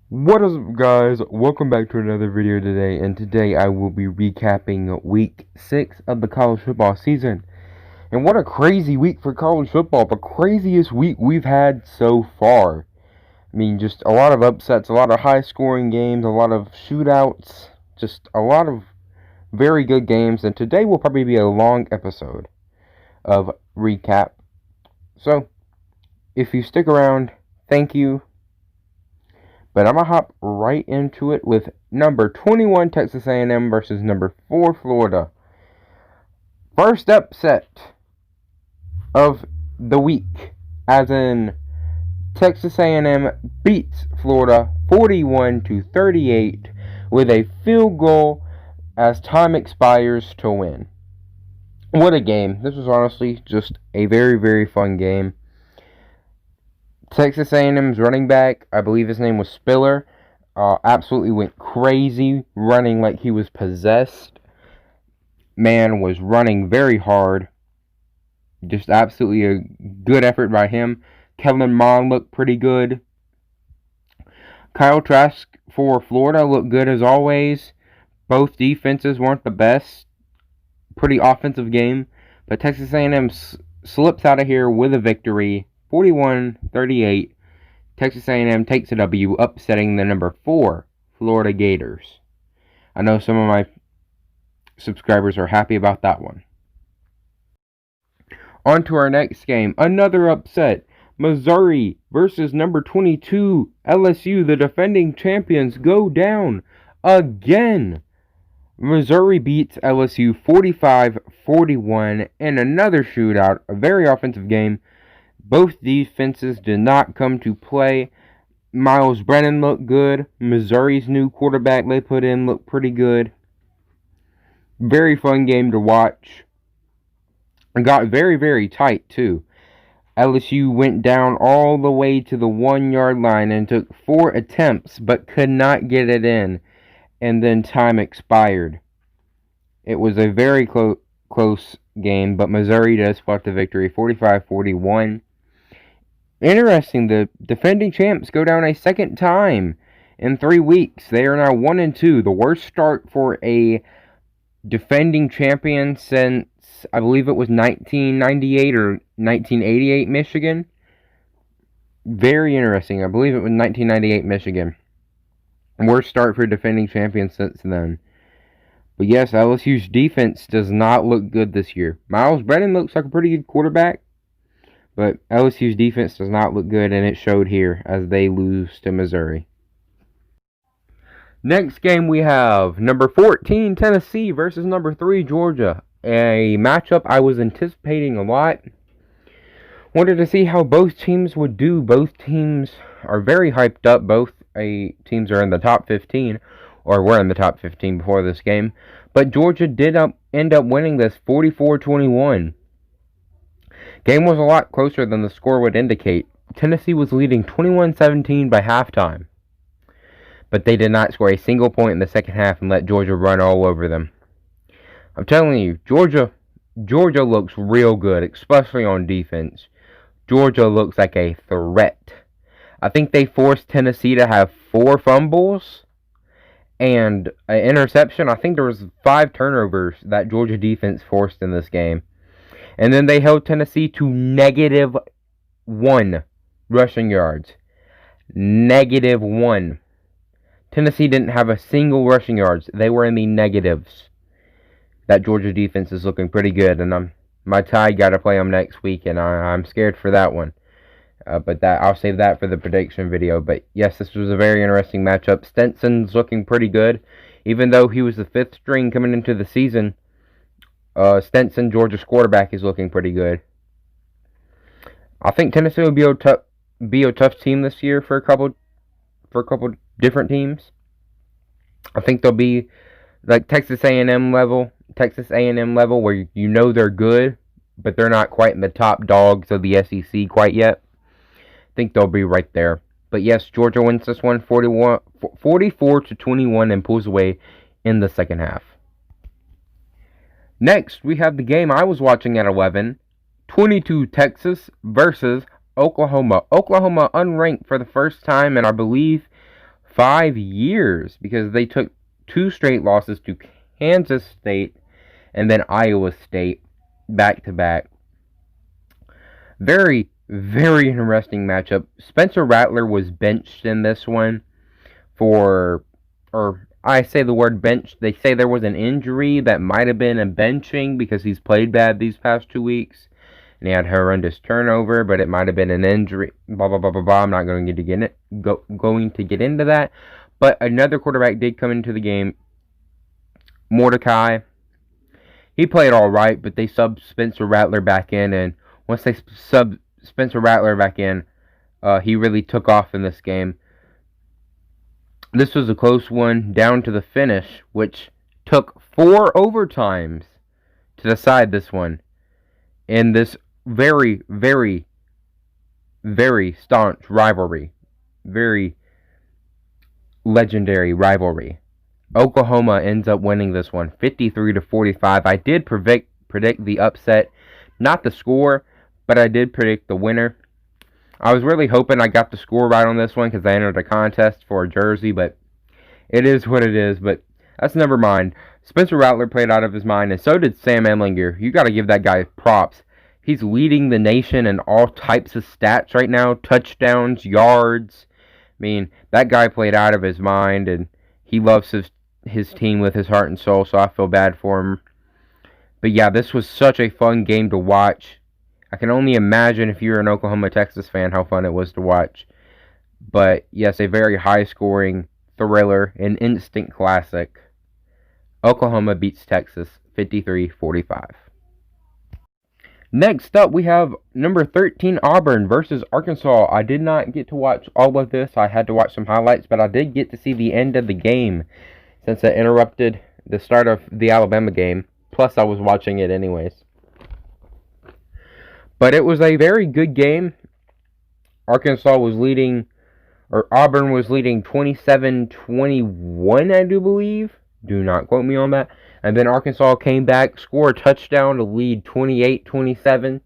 What is up, guys? Welcome back to another video today, and today I will be recapping week 6 of the college football season. And what a crazy week for college football, the craziest week we've had so far. I mean, just a lot of upsets, a lot of high-scoring games, a lot of shootouts, just a lot of very good games, and today will probably be a long episode of recap. So, if you stick around, thank you. But I'm going to hop right into it with number 21 Texas A&M versus number 4 Florida. First upset of the week, as in Texas A&M beats Florida 41-38 with a field goal as time expires to win. What a game. This was honestly just a very, very fun game. Texas A&M's running back, I believe his name was Spiller, absolutely went crazy, running like he was possessed. Man was running very hard. Just absolutely a good effort by him. Kellen Mond looked pretty good. Kyle Trask for Florida looked good as always. Both defenses weren't the best. Pretty offensive game. But Texas A&M slips out of here with a victory. 41-38, Texas A&M takes a W, upsetting the number 4 Florida Gators. I know some of my subscribers are happy about that one. On to our next game, another upset. Missouri versus number 22 LSU. The defending champions go down again. Missouri beats LSU 45-41 in another shootout, a very offensive game. Both defenses did not come to play. Miles Brennan looked good. Missouri's new quarterback they put in looked pretty good. Very fun game to watch. It got very, very tight, too. LSU went down all the way to the 1-yard line and took 4 attempts, but could not get it in. And then time expired. It was a very close game, but Missouri does spot the victory, 45-41. Interesting, the defending champs go down a second time in 3 weeks. They are now 1-2, the worst start for a defending champion since, I believe it was 1998 or 1988 Michigan. Very interesting. I believe it was 1998 Michigan. Worst start for defending champions since then. But yes, LSU's defense does not look good this year. Miles Brennan looks like a pretty good quarterback. But LSU's defense does not look good, and it showed here as they lose to Missouri. Next game we have number 14 Tennessee versus number 3 Georgia. A matchup I was anticipating a lot. Wanted to see how both teams would do. Both teams are very hyped up. Both teams are in the top 15, or were in the top 15 before this game. But Georgia did end up winning this 44-21. Game was a lot closer than the score would indicate. Tennessee was leading 21-17 by halftime. But they did not score a single point in the second half and let Georgia run all over them. I'm telling you, Georgia looks real good, especially on defense. Georgia looks like a threat. I think they forced Tennessee to have 4 fumbles and an interception. I think there was 5 turnovers that Georgia defense forced in this game. And then they held Tennessee to -1 rushing yards. -1. Tennessee didn't have a single rushing yards. They were in the negatives. That Georgia defense is looking pretty good. And my Tide got to play them next week. And I'm scared for that one. But I'll save that for the prediction video. But yes, this was a very interesting matchup. Stenson's looking pretty good. Even though he was the 5th string coming into the season. Stenson, Georgia's quarterback, is looking pretty good. I think Tennessee will be a tough team this year for a couple different teams. I think they'll be like Texas A&M level, where you know they're good, but they're not quite in the top dogs of the SEC quite yet. I think they'll be right there. But yes, Georgia wins this one 44-21 and pulls away in the second half. Next, we have the game I was watching at 11. 22 Texas versus Oklahoma. Oklahoma unranked for the first time in, I believe, 5 years because they took 2 straight losses to Kansas State and then Iowa State back to back. Very, very interesting matchup. Spencer Rattler was benched in this one or I say the word bench. They say there was an injury that might have been a benching because he's played bad these past 2 weeks. And he had horrendous turnover, but it might have been an injury. Blah, blah, blah, blah, blah. I'm not going to get into that. But another quarterback did come into the game. Mordecai. He played all right, but they subbed Spencer Rattler back in. And once they subbed Spencer Rattler back in, he really took off in this game. This was a close one down to the finish, which took 4 overtimes to decide this one. In this very, very, very staunch rivalry. Very legendary rivalry. Oklahoma ends up winning this one 53-45. I did predict the upset, not the score, but I did predict the winner. I was really hoping I got the score right on this one because I entered a contest for a jersey, but it is what it is. But that's never mind. Spencer Rattler played out of his mind, and so did Sam Ehlinger. You got to give that guy props. He's leading the nation in all types of stats right now. Touchdowns, yards. I mean, that guy played out of his mind, and he loves his team with his heart and soul, so I feel bad for him. But yeah, this was such a fun game to watch. I can only imagine if you're an Oklahoma, Texas fan how fun it was to watch. But yes, a very high-scoring thriller, an instant classic. Oklahoma beats Texas 53-45. Next up, we have number 13 Auburn versus Arkansas. I did not get to watch all of this. I had to watch some highlights, but I did get to see the end of the game since it interrupted the start of the Alabama game. Plus, I was watching it anyways. But it was a very good game. Auburn was leading 27-21, I do believe. Do not quote me on that. And then Arkansas came back, scored a touchdown to lead 28-27.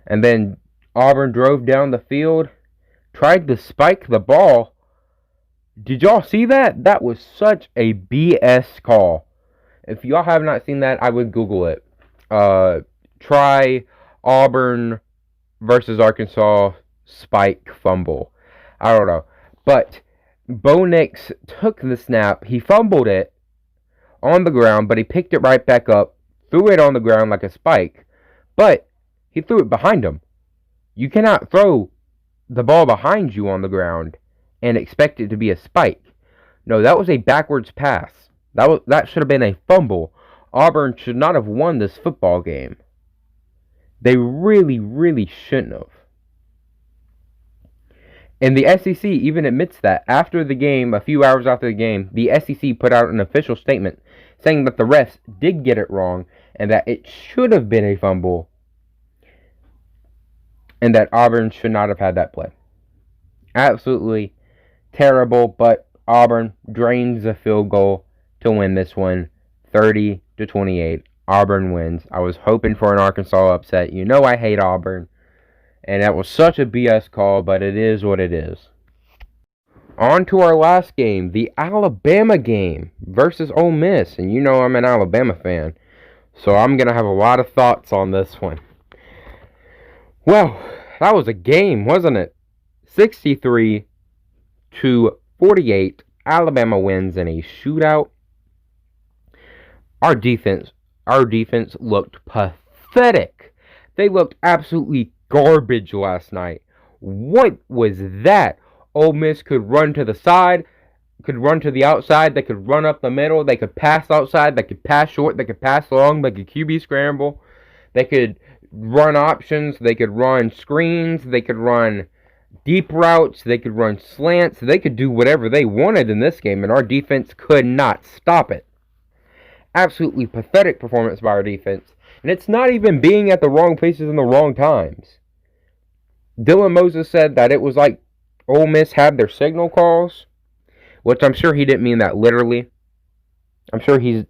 And then Auburn drove down the field, tried to spike the ball. Did y'all see that? That was such a BS call. If y'all have not seen that, I would Google it. Try Auburn versus Arkansas spike fumble. I don't know. But Bo Nix took the snap. He fumbled it on the ground, but he picked it right back up, threw it on the ground like a spike, but he threw it behind him. You cannot throw the ball behind you on the ground and expect it to be a spike. No, that was a backwards pass. That should have been a fumble. Auburn should not have won this football game. They really, really shouldn't have. And the SEC even admits that. After the game, a few hours after the game, the SEC put out an official statement saying that the refs did get it wrong and that it should have been a fumble and that Auburn should not have had that play. Absolutely terrible, but Auburn drains a field goal to win this one 30-28. Auburn wins. I was hoping for an Arkansas upset. You know I hate Auburn. And that was such a BS call, but it is what it is. On to our last game, the Alabama game versus Ole Miss. And you know I'm an Alabama fan, so I'm going to have a lot of thoughts on this one. Well, that was a game, wasn't it? 63-48. Alabama wins in a shootout. Our defense looked pathetic. They looked absolutely garbage last night. What was that? Ole Miss could run to the side, could run to the outside, they could run up the middle, they could pass outside, they could pass short, they could pass long, they could QB scramble, they could run options, they could run screens, they could run deep routes, they could run slants, they could do whatever they wanted in this game, and our defense could not stop it. Absolutely pathetic performance by our defense. And it's not even being at the wrong places in the wrong times. Dylan Moses said that it was like Ole Miss had their signal calls, which I'm sure he didn't mean that literally. I'm sure he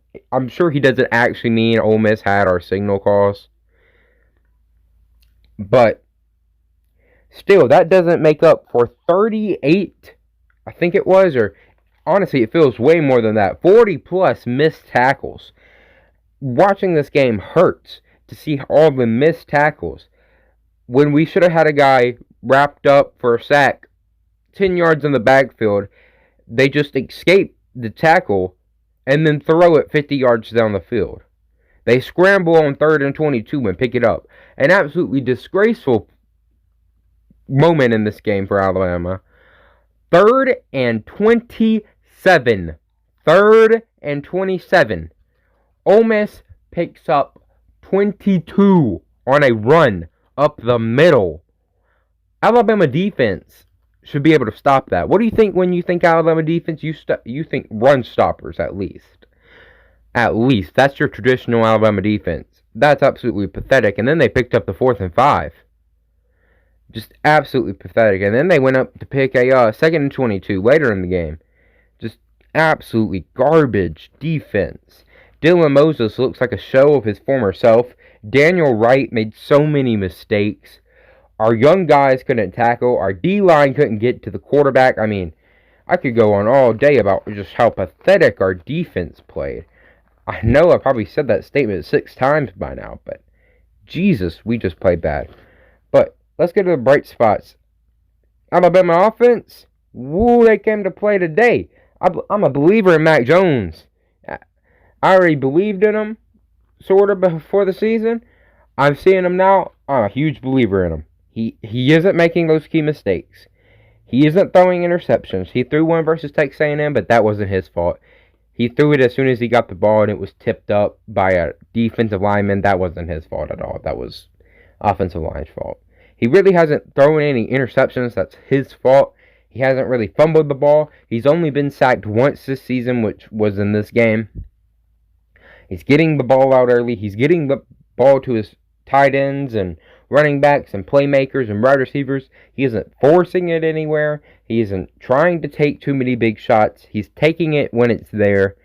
doesn't actually mean Ole Miss had our signal calls. But still, that doesn't make up for 38 I think it was, or honestly, it feels way more than that. 40-plus missed tackles. Watching this game hurts to see all the missed tackles. When we should have had a guy wrapped up for a sack 10 yards in the backfield, they just escape the tackle and then throw it 50 yards down the field. They scramble on 3rd and 22 and pick it up. An absolutely disgraceful moment in this game for Alabama. 3rd and 27. 3rd and 27. Ole Miss picks up 22 on a run up the middle. Alabama defense should be able to stop that. What do you think when you think Alabama defense? You think run stoppers at least. At least. That's your traditional Alabama defense. That's absolutely pathetic. And then they picked up the 4th and 5. Just absolutely pathetic. And then they went up to pick a 2nd and 22 later in the game. Just absolutely garbage defense. Dylan Moses looks like a show of his former self. Daniel Wright made so many mistakes. Our young guys couldn't tackle. Our D-line couldn't get to the quarterback. I mean, I could go on all day about just how pathetic our defense played. I know I probably said that statement 6 times by now, but Jesus, we just played bad. But let's get to the bright spots. Alabama offense, woo, they came to play today. I'm a believer in Mac Jones. I already believed in him, sort of, before the season. I'm seeing him now. I'm a huge believer in him. He isn't making those key mistakes. He isn't throwing interceptions. He threw one versus Texas A&M, but that wasn't his fault. He threw it as soon as he got the ball, and it was tipped up by a defensive lineman. That wasn't his fault at all. That was offensive line's fault. He really hasn't thrown any interceptions. That's his fault. He hasn't really fumbled the ball. He's only been sacked once this season, which was in this game. He's getting the ball out early. He's getting the ball to his tight ends and running backs and playmakers and wide receivers. He isn't forcing it anywhere. He isn't trying to take too many big shots. He's taking it when it's there,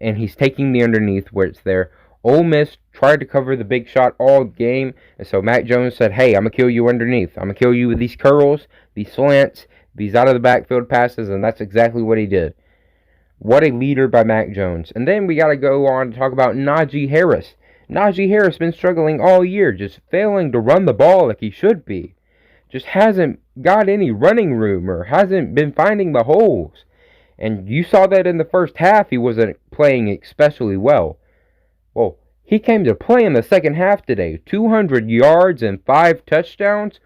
and he's taking the underneath where it's there. Ole Miss tried to cover the big shot all game, and so Mac Jones said, hey, I'm going to kill you underneath. I'm going to kill you with these curls, these slants, these out-of-the-backfield passes, and that's exactly what he did. What a leader by Mac Jones. And then we got to go on to talk about Najee Harris. Najee Harris been struggling all year, just failing to run the ball like he should be. Just hasn't got any running room or hasn't been finding the holes. And you saw that in the first half he wasn't playing especially well. Well, he came to play in the second half today. 200 yards and 5 touchdowns.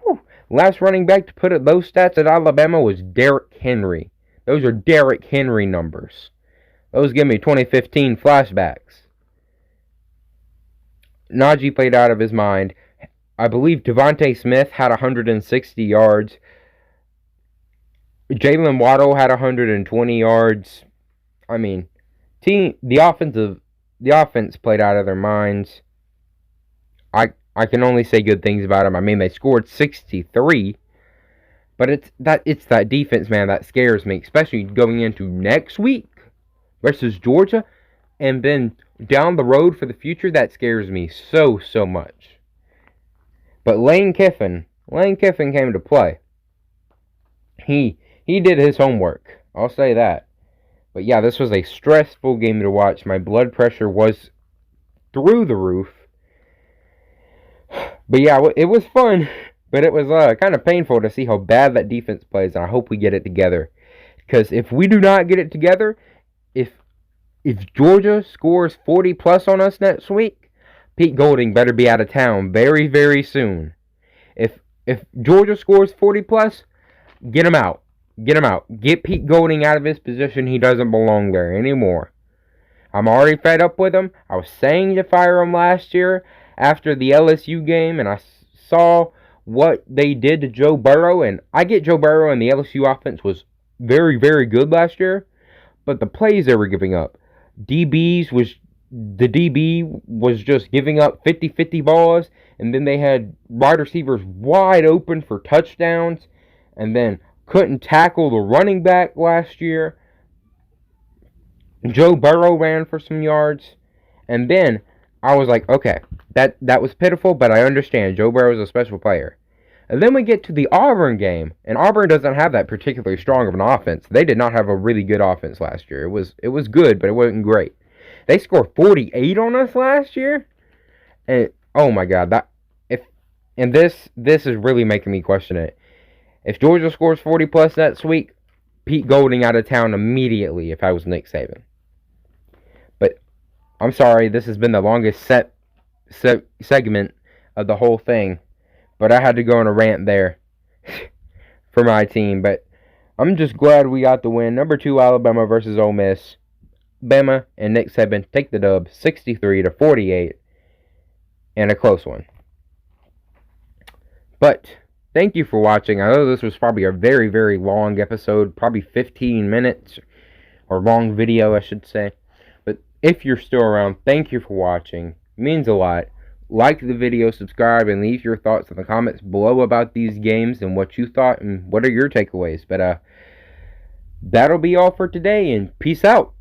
Whew. Last running back to put up those stats at Alabama was Derrick Henry. Those are Derrick Henry numbers. Those give me 2015 flashbacks. Najee played out of his mind. I believe Devontae Smith had 160 yards. Jalen Waddle had 120 yards. I mean, the offense played out of their minds. I can only say good things about them. I mean, they scored 63. But it's that defense, man, that scares me, especially going into next week versus Georgia, and then down the road for the future. That scares me so much. But Lane Kiffin came to play. He did his homework. I'll say that. But yeah, this was a stressful game to watch. My blood pressure was through the roof. But yeah, it was fun. But it was kind of painful to see how bad that defense plays, and I hope we get it together. Because if we do not get it together, if Georgia scores 40-plus on us next week, Pete Golding better be out of town very, very soon. If Georgia scores 40-plus, get him out. Get him out. Get Pete Golding out of his position. He doesn't belong there anymore. I'm already fed up with him. I was saying to fire him last year after the LSU game, and I saw what they did to Joe Burrow, and I get Joe Burrow and the LSU offense was very, very good last year, but the plays they were giving up, the DB was just giving up 50-50 balls, and then they had wide receivers wide open for touchdowns, and then couldn't tackle the running back last year. Joe Burrow ran for some yards, and then I was like, okay, that was pitiful, but I understand. Joe Burrow is a special player. And then we get to the Auburn game, and Auburn doesn't have that particularly strong of an offense. They did not have a really good offense last year. It was good, but it wasn't great. They scored 48 on us last year, and oh my God, this is really making me question it. If Georgia scores 40 plus next week, Pete Golding out of town immediately. If I was Nick Saban, but I'm sorry, this has been the longest segment of the whole thing. But I had to go on a rant there for my team. But I'm just glad we got the win. Number 2, Alabama versus Ole Miss. Bama and Nick Saban take the dub 63-48. And a close one. But thank you for watching. I know this was probably a very, very long episode. Probably 15 minutes. Or long video, I should say. But if you're still around, thank you for watching. It means a lot. Like the video, subscribe, and leave your thoughts in the comments below about these games and what you thought and what are your takeaways. But that'll be all for today, and peace out.